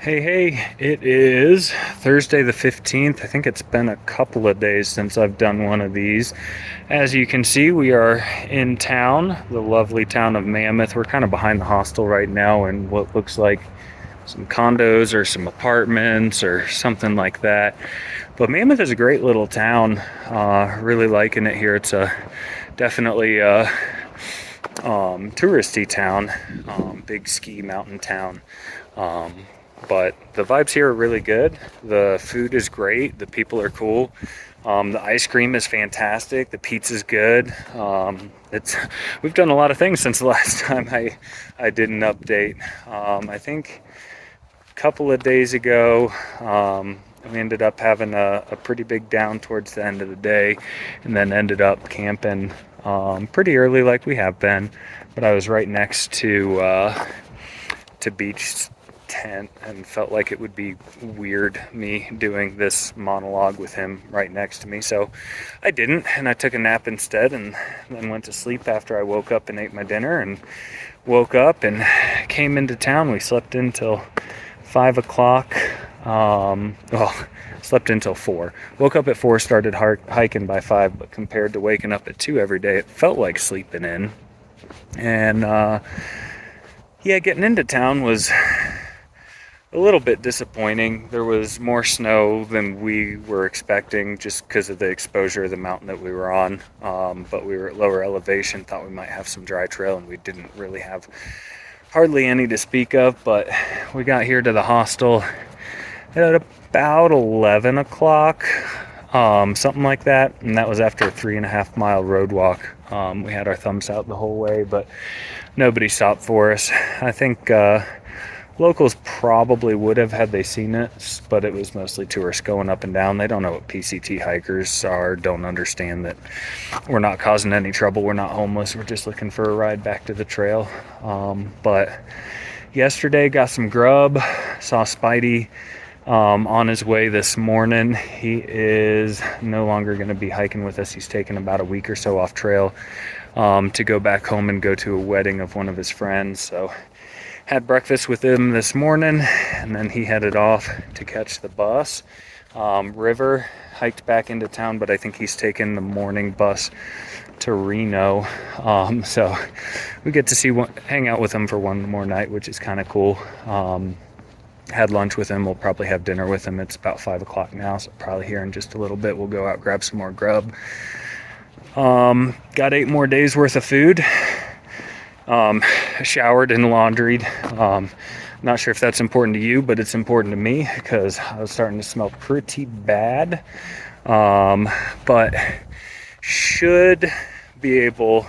Hey, it is Thursday the 15th. I think it's been a couple of days since I've done one of these. As you can see, we are in town, the lovely town of Mammoth. We're kind of behind the hostel right now in what looks like some condos or some apartments or something like that. But Mammoth is a great little town. Really liking it here. It's a definitely a touristy town, big ski mountain town. Um, but the vibes here are really good. The food is great. The people are cool. The ice cream is fantastic. The pizza's good. It's we've done a lot of things since the last time I did an update. I think a couple of days ago, we ended up having a pretty big down towards the end of the day, and then ended up camping pretty early like we have been. But I was right next to beach tent and felt like it would be weird me doing this monologue with him right next to me, so I didn't, and I took a nap instead and then went to sleep after I woke up and ate my dinner and woke up and came into town. We slept until 5 o'clock. Slept until 4. Woke up at 4, started hiking by 5, but compared to waking up at 2 every day, it felt like sleeping in. And yeah, getting into town was a little bit disappointing. There was more snow than we were expecting just because of the exposure of the mountain that we were on. But we were at lower elevation, thought we might have some dry trail, and we didn't really have hardly any to speak of. But we got here to the hostel at about 11 o'clock, something like that. And that was after a 3.5 mile road walk. We had our thumbs out the whole way, but nobody stopped for us. I think locals probably would have had they seen it, but it was mostly tourists going up and down. They don't know what PCT hikers are, don't understand that we're not causing any trouble. We're not homeless. We're just looking for a ride back to the trail. But yesterday got some grub, saw Spidey on his way this morning. He is no longer going to be hiking with us. He's taken about a week or so off trail to go back home and go to a wedding of one of his friends. So had breakfast with him this morning, and then he headed off to catch the bus. River hiked back into town, but I think he's taking the morning bus to Reno. So we get to hang out with him for one more night, which is kind of cool. Had lunch with him. We'll probably have dinner with him. It's about 5 o'clock now, so probably here in just a little bit we'll go out, grab some more grub. Got 8 more days worth of food. Showered and laundried. Not sure if that's important to you, but it's important to me because I was starting to smell pretty bad. But should be able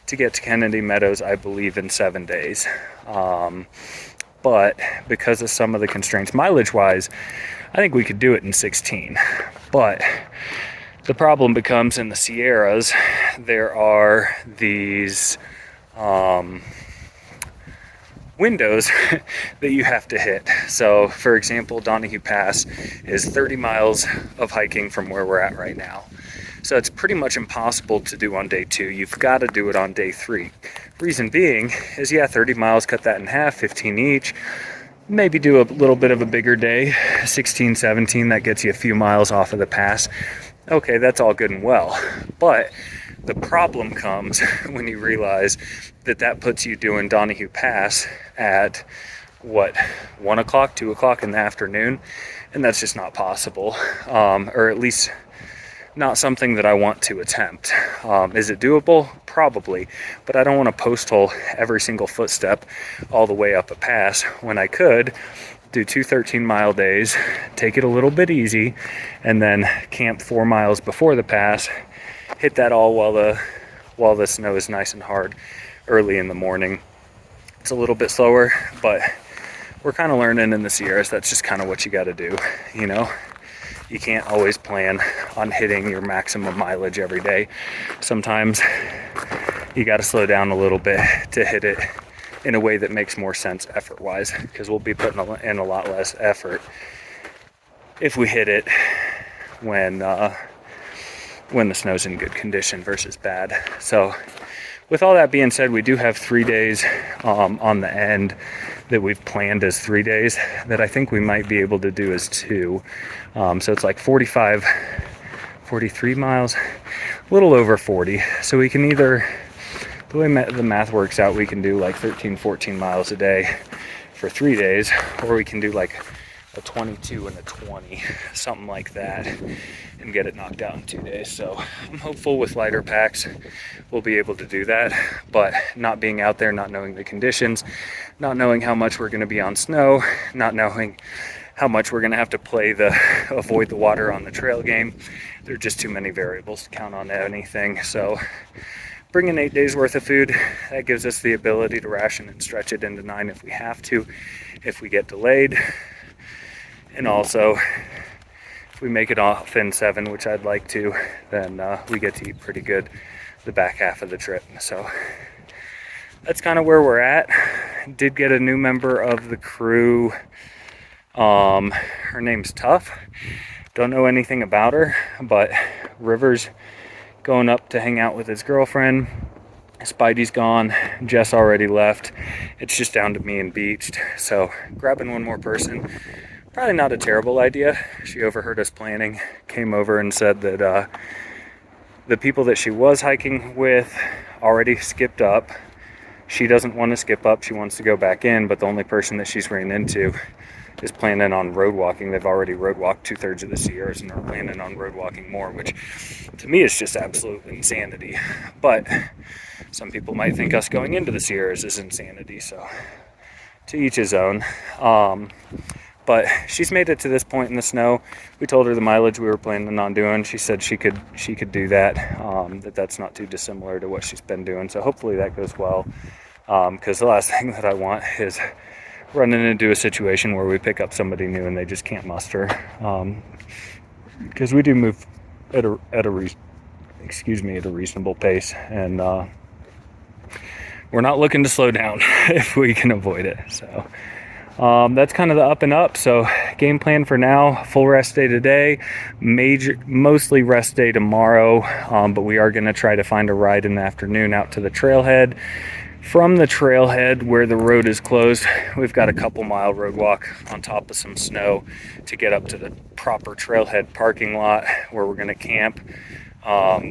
to get to Kennedy Meadows, I believe, in 7 days. But because of some of the constraints, mileage-wise, I think we could do it in 16. But the problem becomes in the Sierras, there are these windows that you have to hit. So, for example, Donahue Pass is 30 miles of hiking from where we're at right now. So it's pretty much impossible to do on day 2. You've got to do it on day 3. Reason being is, 30 miles, cut that in half, 15 each. Maybe do a little bit of a bigger day, 16, 17, that gets you a few miles off of the pass. Okay, that's all good and well. But the problem comes when you realize that puts you doing Donahue Pass at 1 o'clock, 2 o'clock in the afternoon, and that's just not possible, or at least not something that I want to attempt. Is it doable? Probably, but I don't want to post hole every single footstep all the way up a pass when I could do 2 13-mile days, take it a little bit easy, and then camp 4 miles before the pass, hit that all while the snow is nice and hard early in the morning. It's a little bit slower, but we're kind of learning in the Sierras. That's just kind of what you got to do, you know. You can't always plan on hitting your maximum mileage every day. Sometimes you got to slow down a little bit to hit it in a way that makes more sense effort-wise, because we'll be putting in a lot less effort if we hit it when the snow's in good condition versus bad. So with all that being said, we do have 3 days on the end that we've planned as 3 days that I think we might be able to do as 2. So it's like 43 miles, a little over 40. So we can either, the way the math works out, we can do like 13, 14 miles a day for 3 days, or we can do like a 22 and a 20, something like that, and get it knocked out in 2 days. So I'm hopeful with lighter packs we'll be able to do that, but not being out there, not knowing the conditions, not knowing how much we're going to be on snow, not knowing how much we're going to have to play the avoid the water on the trail game, there are just too many variables to count on anything. So bringing 8 days worth of food, that gives us the ability to ration and stretch it into 9 if we have to, if we get delayed. And also, if we make it off in 7, which I'd like to, then we get to eat pretty good the back half of the trip. So that's kind of where we're at. Did get a new member of the crew. Her name's Tough. Don't know anything about her, but River's going up to hang out with his girlfriend. Spidey's gone. Jess already left. It's just down to me and Beached. So grabbing one more person. Probably not a terrible idea. She overheard us planning, came over and said that the people that she was hiking with already skipped up. She doesn't want to skip up. She wants to go back in, but the only person that she's ran into is planning on road walking. They've already road walked 2/3 of the Sierras and are planning on road walking more, which to me is just absolute insanity. But some people might think us going into the Sierras is insanity, so to each his own. But she's made it to this point in the snow. We told her the mileage we were planning on doing. She said she could do that, that's not too dissimilar to what she's been doing. So hopefully that goes well, because the last thing that I want is running into a situation where we pick up somebody new and they just can't muster. Because we do move at a reasonable pace, and we're not looking to slow down if we can avoid it. So that's kind of the up and up. So game plan for now, full rest day today, mostly rest day tomorrow, but we are going to try to find a ride in the afternoon out to the trailhead. From the trailhead where the road is closed, we've got a couple mile road walk on top of some snow to get up to the proper trailhead parking lot where we're going to camp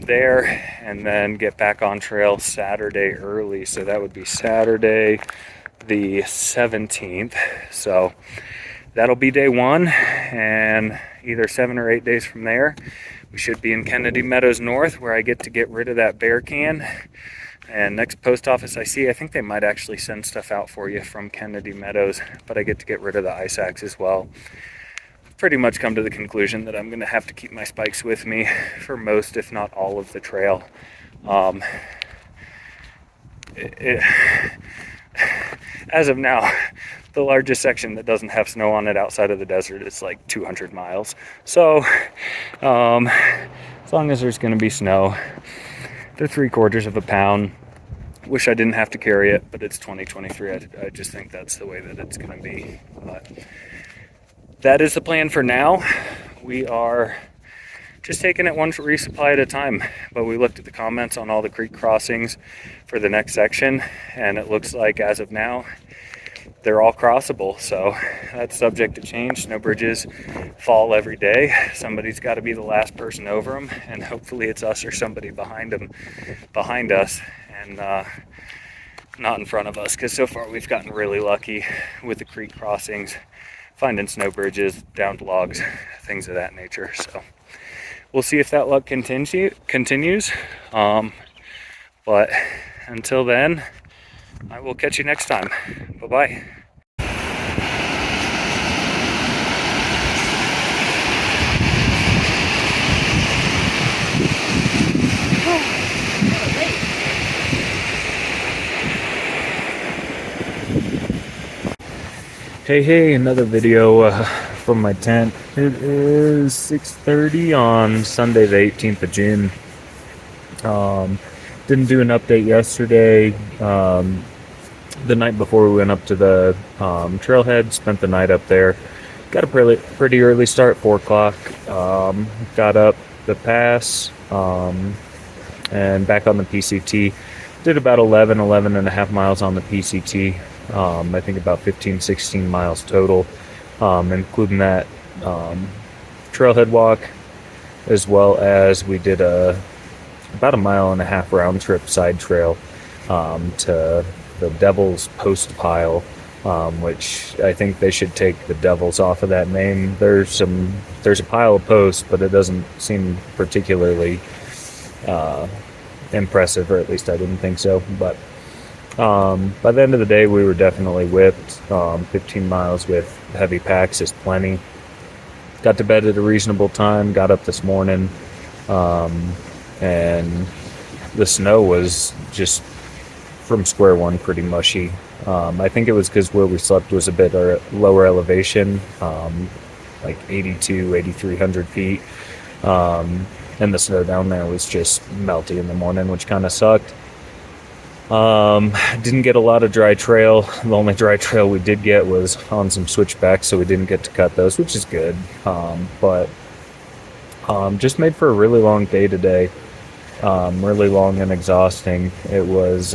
there, and then get back on trail Saturday early. So that would be Saturday the 17th. So that'll be day 1, and either 7 or 8 days from there we should be in Kennedy Meadows North, where I get to get rid of that bear can. And next post office I see, I think they might actually send stuff out for you from Kennedy Meadows, but I get to get rid of the ice axe as well. I've pretty much come to the conclusion that I'm going to have to keep my spikes with me for most, if not all, of the trail. As of now, the largest section that doesn't have snow on it outside of the desert is like 200 miles. So as long as there's going to be snow, they're 3/4 of a pound. Wish I didn't have to carry it, but it's 2023. I just think that's the way that it's going to be. But that is the plan for now. We are just taking it one resupply at a time. But we looked at the comments on all the creek crossings for the next section, and it looks like as of now, they're all crossable. So that's subject to change. Snow bridges fall every day. Somebody's got to be the last person over them, and hopefully it's us or somebody behind us, and not in front of us, because so far we've gotten really lucky with the creek crossings, finding snow bridges, downed logs, things of that nature. So we'll see if that luck continues. But until then, I will catch you next time. Bye-bye. Hey, another video from my tent. It is 6:30 on Sunday the 18th of June. Didn't do an update yesterday. The night before we went up to the trailhead, spent the night up there. Got a pretty early start, 4 o'clock. Got up the pass and back on the PCT. Did about 11 and a half miles on the PCT. I think about 15, 16 miles total, including that trailhead walk, as well as we did about a mile and a half round trip side trail to the Devil's Post Pile, which I think they should take the Devils off of that name. There's a pile of posts, but it doesn't seem particularly impressive, or at least I didn't think so. But by the end of the day, we were definitely whipped. 15 miles with heavy packs is plenty. Got to bed at a reasonable time, got up this morning, and the snow was just from square one pretty mushy. I think it was because where we slept was a bit lower elevation, like 8,300 feet. And the snow down there was just melty in the morning, which kind of sucked. Didn't get a lot of dry trail. The only dry trail we did get was on some switchbacks, so we didn't get to cut those, which is good. But just made for a really long day today. Really long and exhausting. It was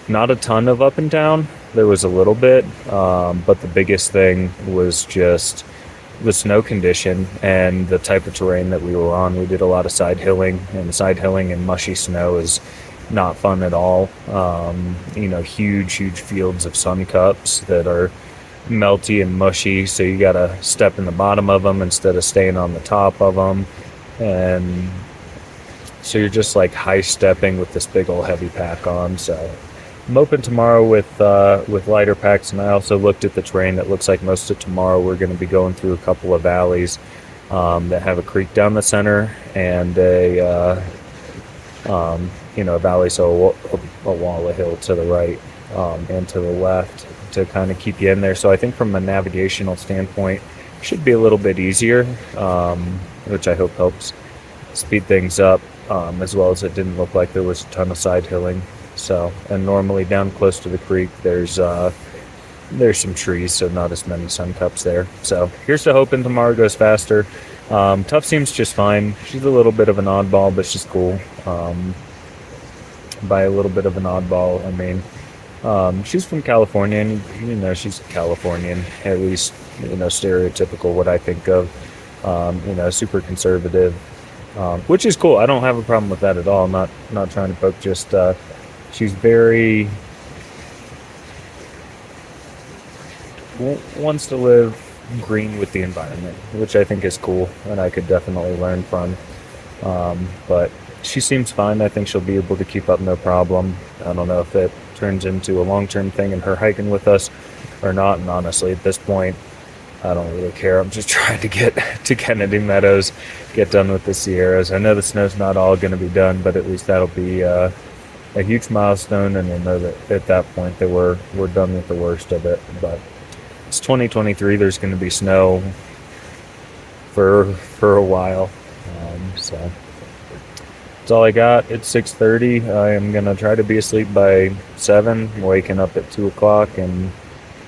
not a ton of up and down. There was a little bit, but the biggest thing was just the snow condition and the type of terrain that we were on. We did a lot of side hilling, and side hilling in mushy snow is not fun at all. Huge fields of sun cups that are melty and mushy, so you gotta step in the bottom of them instead of staying on the top of them, and so you're just like high stepping with this big old heavy pack on. So I'm open tomorrow with lighter packs, and I also looked at the terrain. It looks like most of tomorrow we're going to be going through a couple of valleys that have a creek down the center and a valley, so a wall of hill to the right and to the left to kind of keep you in there. So I think from a navigational standpoint, it should be a little bit easier, which I hope helps speed things up, as well as it didn't look like there was a ton of side hilling. So, and normally down close to the creek, there's some trees, so not as many sun cups there. So here's to hoping tomorrow goes faster. Tough seems just fine. She's a little bit of an oddball, but she's cool. By a little bit of an oddball, I mean, she's from California, and she's Californian, at least, stereotypical what I think of, super conservative, which is cool. I don't have a problem with that at all. I'm not trying to poke, just she's very wants to live green with the environment, which I think is cool, and I could definitely learn from. But she seems fine. I think she'll be able to keep up no problem. I don't know if it turns into a long-term thing and her hiking with us or not, and honestly at this point I don't really care. I'm just trying to get to Kennedy Meadows, get done with the Sierras. I know the snow's not all going to be done, but at least that'll be a huge milestone, and we'll know that at that point that we're done with the worst of it. But it's 2023. There's going to be snow for a while, so that's all I got. It's 6:30. I am going to try to be asleep by 7, waking up at 2 o'clock, and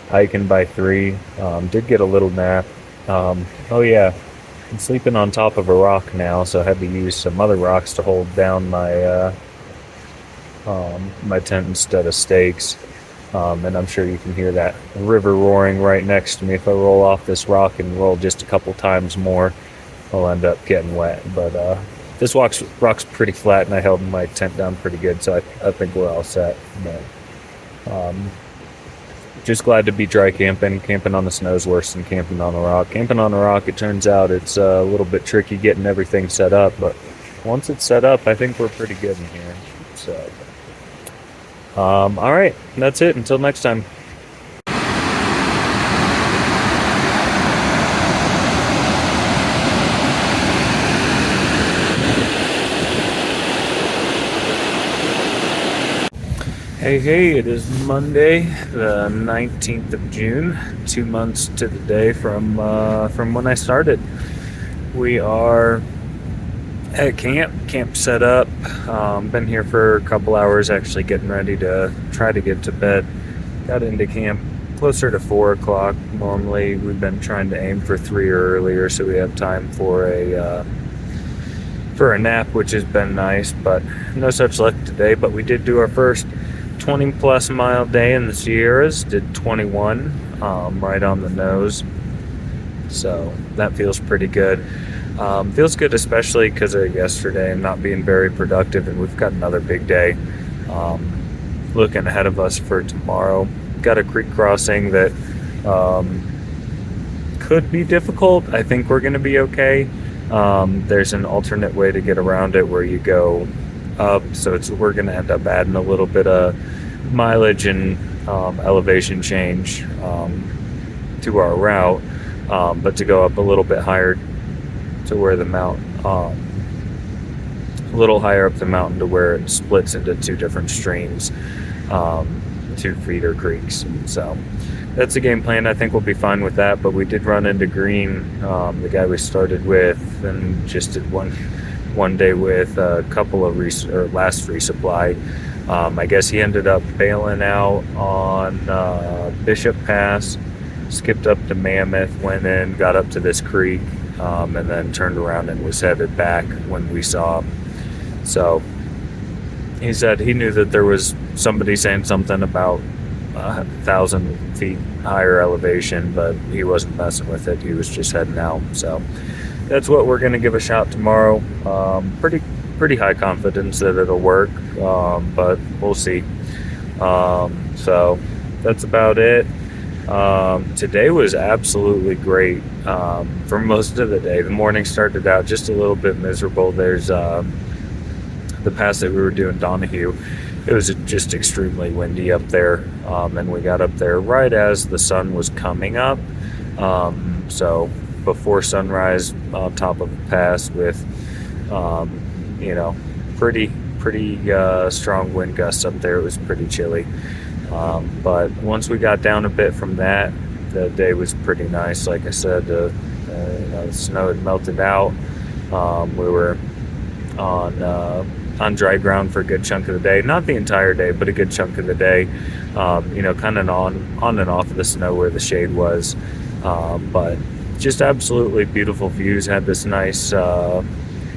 hiking by 3. Did get a little nap. Oh yeah, I'm sleeping on top of a rock now, so I had to use some other rocks to hold down my my tent instead of stakes. And I'm sure you can hear that river roaring right next to me. If I roll off this rock and roll just a couple times more, I'll end up getting wet. But this rock's pretty flat, and I held my tent down pretty good, so I think we're all set. But just glad to be dry camping. Camping on the snow is worse than camping on a rock. Camping on a rock, it turns out it's a little bit tricky getting everything set up, but once it's set up, I think we're pretty good in here. So, all right, that's it. Until next time. Hey, it is Monday, the 19th of June, 2 months to the day from when I started. We are at camp set up. Been here for a couple hours, actually getting ready to try to get to bed. Got into camp closer to 4 o'clock. Normally, we've been trying to aim for 3 or earlier, so we have time for for a nap, which has been nice, but no such luck today. But we did do our first 20 plus mile day in the Sierras, did 21, right on the nose. So that feels pretty good. Feels good, especially because of yesterday and not being very productive, and we've got another big day looking ahead of us for tomorrow. Got a creek crossing that could be difficult. I think we're going to be okay. There's an alternate way to get around it where you go up, so we're going to end up adding a little bit of mileage and elevation change to our route, but to go up a little bit higher to where the mountain, a little higher up the mountain to where it splits into two different streams, two feeder creeks. So that's the game plan. I think we'll be fine with that, but we did run into Green, the guy we started with and just did one day with, a couple of last resupply. I guess he ended up bailing out on Bishop Pass, skipped up to Mammoth, went in, got up to this creek, and then turned around and was headed back when we saw him. So he said he knew that there was somebody saying something about 1,000 feet higher elevation, but he wasn't messing with it. He was just heading out. So that's what we're going to give a shot tomorrow. Pretty high confidence that it'll work, but we'll see. So that's about it. Today was absolutely great for most of the day. The morning started out just a little bit miserable. There's the pass that we were doing, Donahue. It was just extremely windy up there, and we got up there right as the sun was coming up. So before sunrise, on top of the pass with, pretty strong wind gusts up there. It was pretty chilly. But once we got down a bit from that, the day was pretty nice. Like I said, the snow had melted out. We were on dry ground for a good chunk of the day. Not the entire day, but a good chunk of the day. Kind of on and off of the snow where the shade was. But just absolutely beautiful views. Had this nice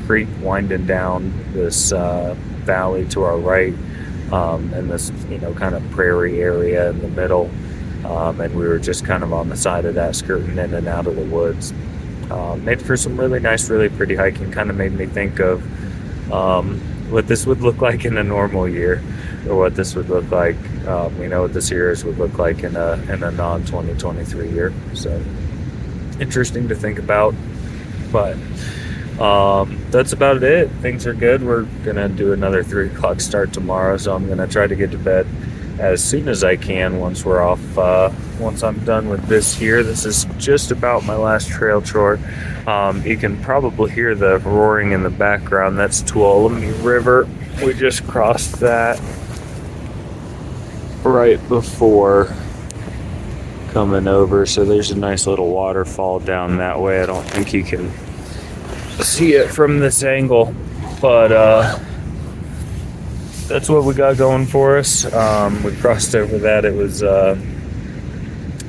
creek winding down this valley to our right. And this, kind of prairie area in the middle. And we were just kind of on the side of that, skirting in and out of the woods. Made for some really nice, really pretty hiking. Kind of made me think of what this would look like in a normal year, or what this would look like, what the Sierras would look like in a non-2023 year. So interesting to think about. But that's about it. Things are good. We're gonna do another 3 o'clock start tomorrow, so I'm gonna try to get to bed as soon as I can once we're off. Once I'm done with this here. This is just about my last trail chore. You can probably hear the roaring in the background. That's Tuolumne River. We just crossed that right before coming over, so there's a nice little waterfall down that way. I don't think you can see it from this angle, but that's what we got going for us. We crossed over that. It was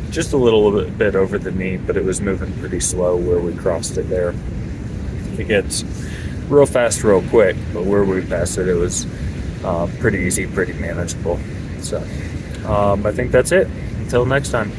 just a little bit over the knee, but it was moving pretty slow where we crossed it there. It gets real fast real quick, but where we passed it, it was pretty easy, pretty manageable. So I think that's it. Until next time.